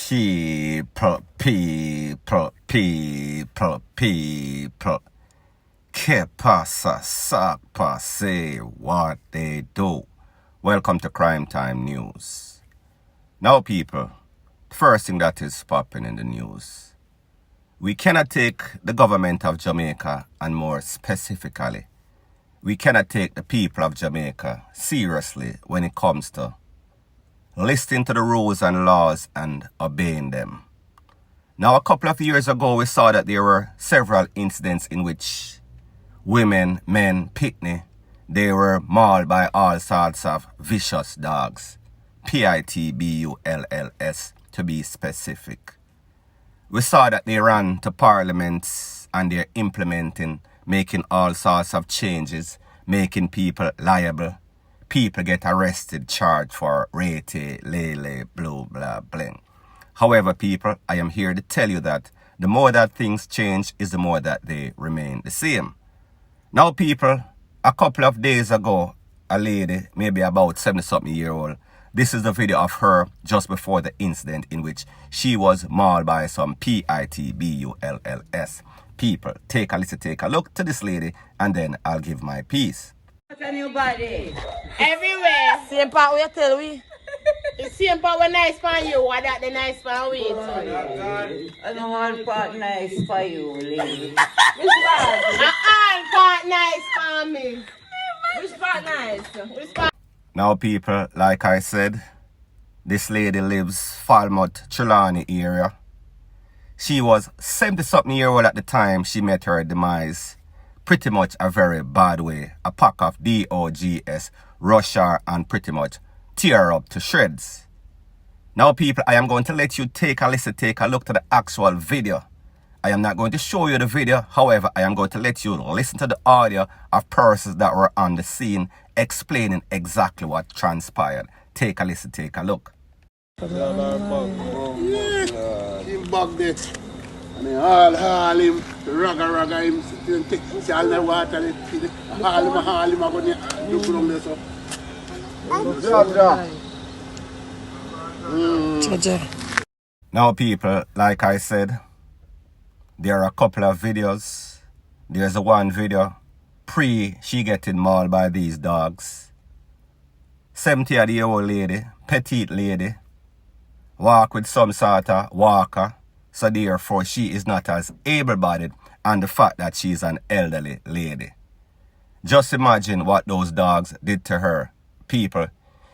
People. Que pasa, sapa, say what they do. Welcome to Crime Time News. Now, people, the first thing that is popping in the news. We cannot take the government of Jamaica, and more specifically, we cannot take the people of Jamaica seriously when it comes to listening to the rules and laws and obeying them. Now, a couple of years ago, we saw that there were several incidents in which women, men, picnic, they were mauled by all sorts of vicious dogs. Pitbulls, to be specific. We saw that they ran to parliaments and they're implementing, making all sorts of changes, making people liable. People get arrested, charged for rate, lele, blah, blah, bling. However, people, I am here to tell you that the more that things change is the more that they remain the same. Now, people, a couple of days ago, a lady, maybe about 70-something-year-old, this is the video of her just before the incident in which she was mauled by some Pitbulls. People, take a listen, take a look to this lady, and then I'll give my piece. A new body. Everywhere. Same part we tell we. The same part we nice for you, or that the nice for we. I don't want part nice for you, lady. Which part? All part nice for me. Which part nice? Which part? Now, people, like I said, this lady lives Falmouth, Trelawney area. She was 70-something-year-old at the time she met her demise. Pretty much a very bad way. A pack of dogs rush her and pretty much tear her up to shreds. Now, people, I am going to let you take a listen, take a look to the actual video. I am not going to show you the video. However, I am going to let you listen to the audio of persons that were on the scene explaining exactly what transpired. Take a listen, take a look. Yeah, him bug there. And all him, raga him, see all the water, haul him, I go do from there, so. Now, people, like I said, there are a couple of videos. There's a one video she getting mauled by these dogs. 70-year-old lady, petite lady, walk with some sort of walker. So therefore, she is not as able-bodied, and the fact that she's an elderly lady. Just imagine what those dogs did to her. People,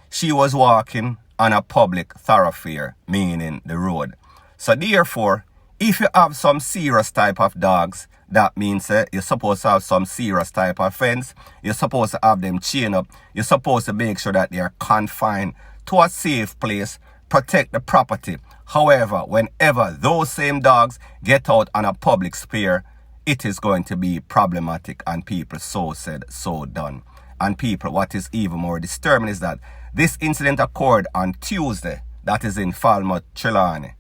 she was walking on a public thoroughfare, meaning the road. So therefore, if you have some serious type of dogs, that means you're supposed to have some serious type of fence. You're supposed to have them chained up. You're supposed to make sure that they are confined to a safe place, protect the property. However, whenever those same dogs get out on a public sphere, it is going to be problematic, and people so said, so done. And people, what is even more disturbing is that this incident occurred on Tuesday, that is in Falmouth, Trelawney.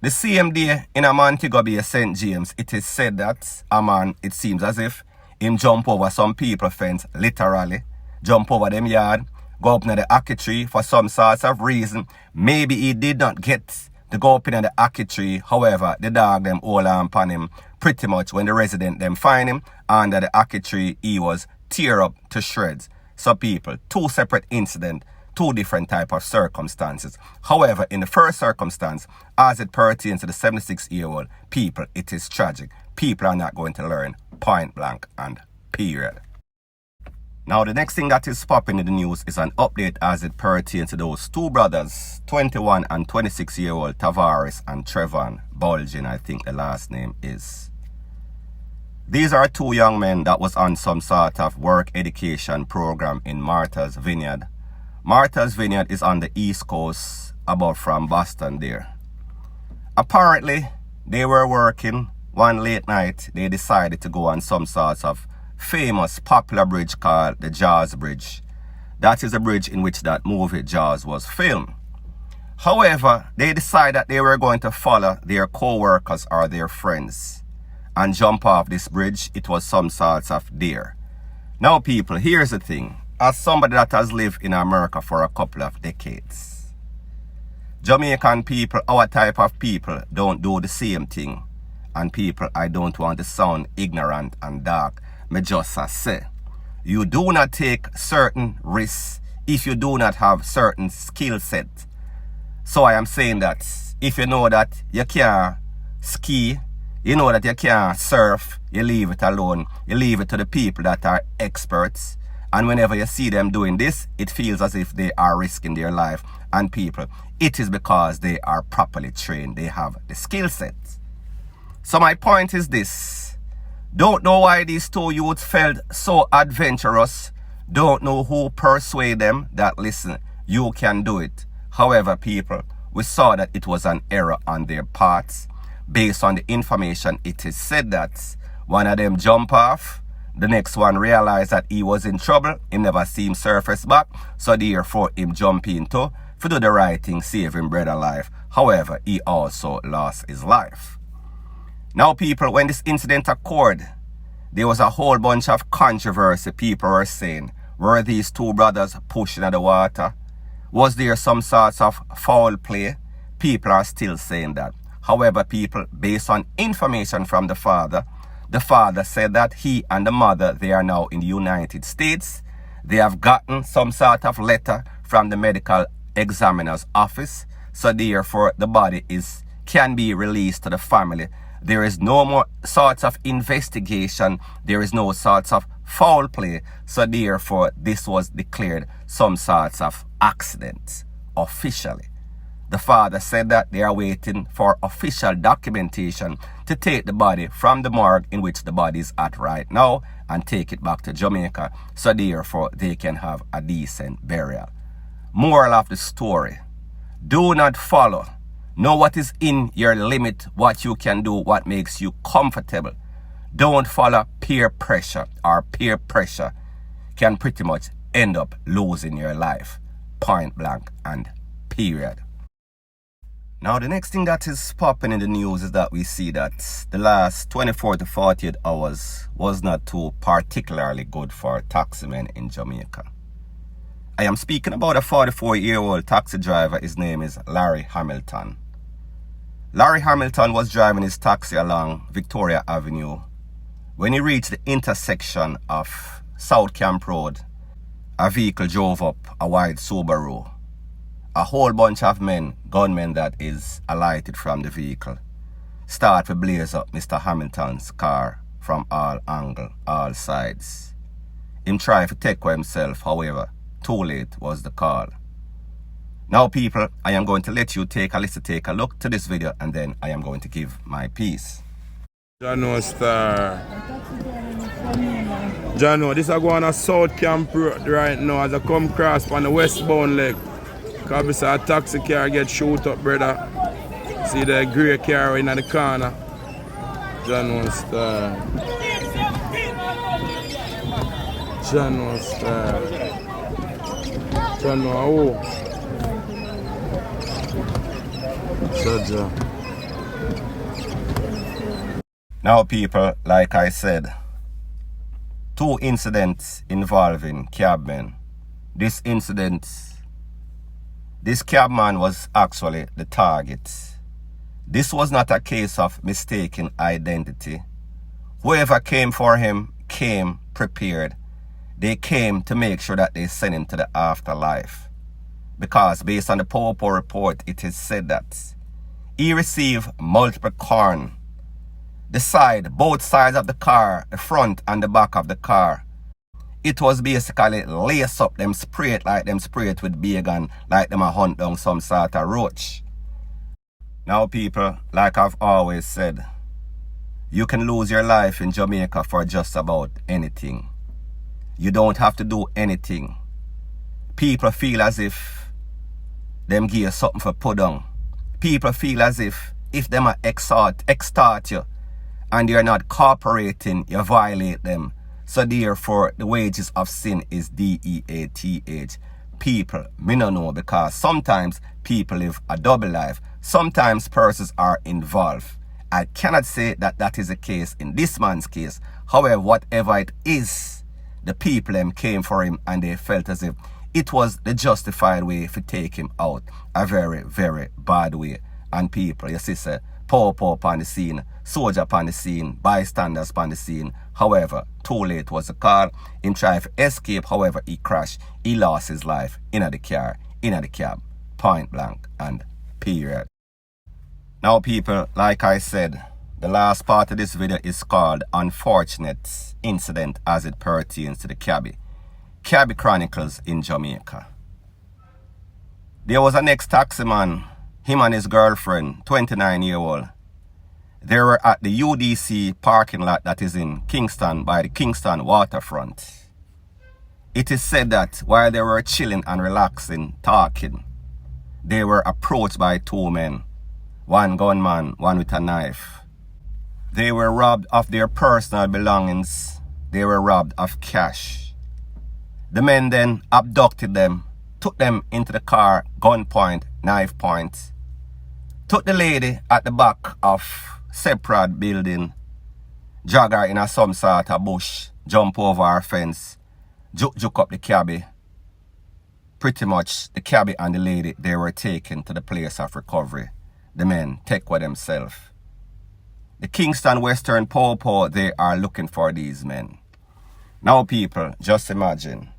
The same day in Montego Bay, St. James, it is said that a man, it seems as if, him jump over some people fence, literally, jump over them yard, go up in the ackee tree for some sorts of reason. Maybe he did not get to go up in the ackee tree. However, the dog them hold on upon him. Pretty much when the resident them find him under the ackee tree, he was tear up to shreds. So people, two separate incidents, two different type of circumstances. However, in the first circumstance, as it pertains to the 76-year-old, people, it is tragic. People are not going to learn, point blank and period. Now, the next thing that is popping in the news is an update as it pertains to those two brothers, 21 and 26-year-old Tavares and Trevon Bulgin, I think the last name is. These are two young men that was on some sort of work education program in Martha's Vineyard. Martha's Vineyard is on the East Coast, about from Boston there. Apparently, they were working one late night. They decided to go on some sort of famous popular bridge called the Jaws Bridge. That is the bridge in which that movie Jaws was filmed. However, they decided that they were going to follow their co-workers or their friends and jump off this bridge. It was some sorts of dare. Now, people, here's the thing. As somebody that has lived in America for a couple of decades, Jamaican people, our type of people, don't do the same thing. And people, I don't want to sound ignorant and dark. Me just say, you do not take certain risks if you do not have certain skill set. So I am saying that if you know that you can't ski, you know that you can't surf, you leave it alone. You leave it to the people that are experts. And whenever you see them doing this, it feels as if they are risking their life. And people, it is because they are properly trained. They have the skill set. So my point is this. Don't know why these two youths felt so adventurous. Don't know who persuaded them that, listen, you can do it. However, people, we saw that it was an error on their parts. Based on the information, it is said that one of them jump off. The next one realized that he was in trouble. He never seen him surface back. So therefore, him jump into to do the right thing, save him brother life. However, he also lost his life. Now, people, when this incident occurred, there was a whole bunch of controversy. People were saying, were these two brothers pushing at the water? Was there some sorts of foul play? People are still saying that. However, people, based on information from the father said that he and the mother, they are now in the United States. They have gotten some sort of letter from the medical examiner's office. So therefore, the body can be released to the family. There is no more sorts of investigation. There is no sorts of foul play. So therefore, this was declared some sorts of accident officially. The father said that they are waiting for official documentation to take the body from the morgue in which the body is at right now and take it back to Jamaica. So therefore, they can have a decent burial. Moral of the story. Do not follow. Know what is in your limit, what you can do, what makes you comfortable. Don't follow peer pressure, or peer pressure can pretty much end up losing your life. Point blank and period. Now, the next thing that is popping in the news is that we see that the last 24 to 48 hours was not too particularly good for taximen in Jamaica. I am speaking about a 44-year-old taxi driver. His name is Larry Hamilton. Larry Hamilton was driving his taxi along Victoria Avenue. When he reached the intersection of South Camp Road, a vehicle drove up, a white Subaru. A whole bunch of men, gunmen that is, alighted from the vehicle. Start to blaze up Mr. Hamilton's car from all angles, all sides. Him try to take for himself, however, too late was the call. Now, people, I am going to let you take a look to this video, and then I am going to give my piece. Jano Star. Jano, this is going on South Camp Road right now as I come across on the westbound leg. Because a taxi car get shoot up, brother. See the grey car in the corner. Jano Star. Jano Star. Jano, oh. Now, people, like I said, two incidents involving cabmen. This cabman was actually the target. This was not a case of mistaken identity. Whoever came for him came prepared. They came to make sure that they sent him to the afterlife. Because based on the Popo report, it is said that he received multiple corn. Both sides of the car, the front and the back of the car. It was basically lace up, them spray it with bacon, like them a hunt down some sort of roach. Now, people, like I've always said, you can lose your life in Jamaica for just about anything. You don't have to do anything. People feel as if them give you something for put on. People feel as if them are extort you and you're not cooperating, you violate them. So therefore, the wages of sin is DEATH. People, me no know, because sometimes people live a double life. Sometimes persons are involved. I cannot say that that is the case in this man's case. However, whatever it is, the people came for him and they felt as if It was the justified way to take him out. A very, very bad way. And people, you see, say, pow on the scene, soldier on the scene, bystanders on the scene. However, too late was the call. Him tried to escape, however, he crashed. He lost his life in the car, in the cab, point blank and period. Now people, like I said, the last part of this video is called Unfortunate Incident as it pertains to the Cabbie. Cabbie Chronicles in Jamaica. There was an ex-taxi man, him and his girlfriend, 29-year-old. They were at the UDC parking lot that is in Kingston by the Kingston waterfront. It is said that while they were chilling and relaxing, talking, they were approached by two men, one gunman, one with a knife. They were robbed of their personal belongings. They were robbed of cash. The men then abducted them, took them into the car, gunpoint, knife point, took the lady at the back of separate building, drag her in a some sort of bush, jump over her fence, juke up the cabbie. Pretty much the cabbie and the lady, they were taken to the place of recovery. The men take with themselves. The Kingston Western Popo, they are looking for these men. Now people, just imagine.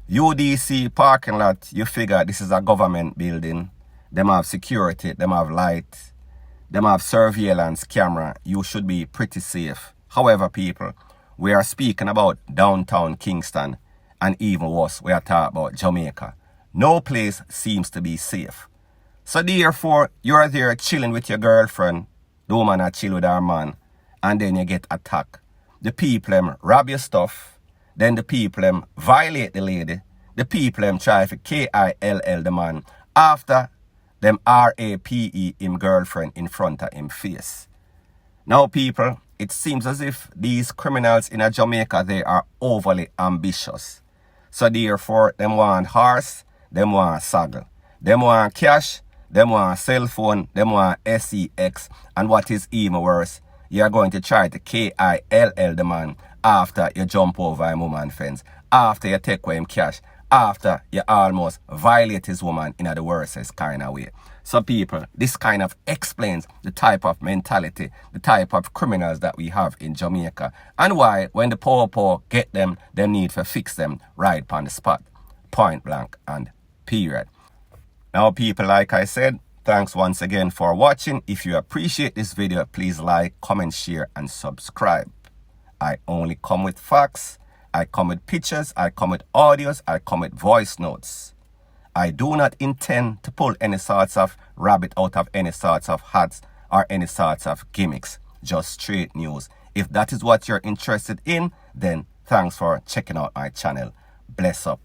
UDC parking lot, you figure this is a government building. Them have security, them have light, them have surveillance camera. You should be pretty safe. However people, we are speaking about downtown Kingston, and even worse, we are talking about Jamaica. No place seems to be safe. So therefore, you're there chilling with your girlfriend, the woman that chill with her man, and then you get attacked. The people them rob your stuff, then the people them violate the lady, the people them try to KILL the man, after them RAPE him girlfriend in front of him face. Now people, it seems as if these criminals in Jamaica, they are overly ambitious. So therefore, them want horse, them want saddle, them want cash, them want cell phone, them want SEX, and what is even worse, you're going to try to KILL the man after you jump over a woman fence, after you take away him cash, after you almost violate his woman in the worstest kind of way. So people, this kind of explains the type of mentality, the type of criminals that we have in Jamaica, and why when the poor get them, they need to fix them right on the spot, point blank and period. Now people, like I said, thanks once again for watching. If you appreciate this video, please like, comment, share and subscribe. I only come with facts, I come with pictures, I come with audios, I come with voice notes. I do not intend to pull any sorts of rabbit out of any sorts of hats or any sorts of gimmicks. Just straight news. If that is what you're interested in, then thanks for checking out my channel. Bless up.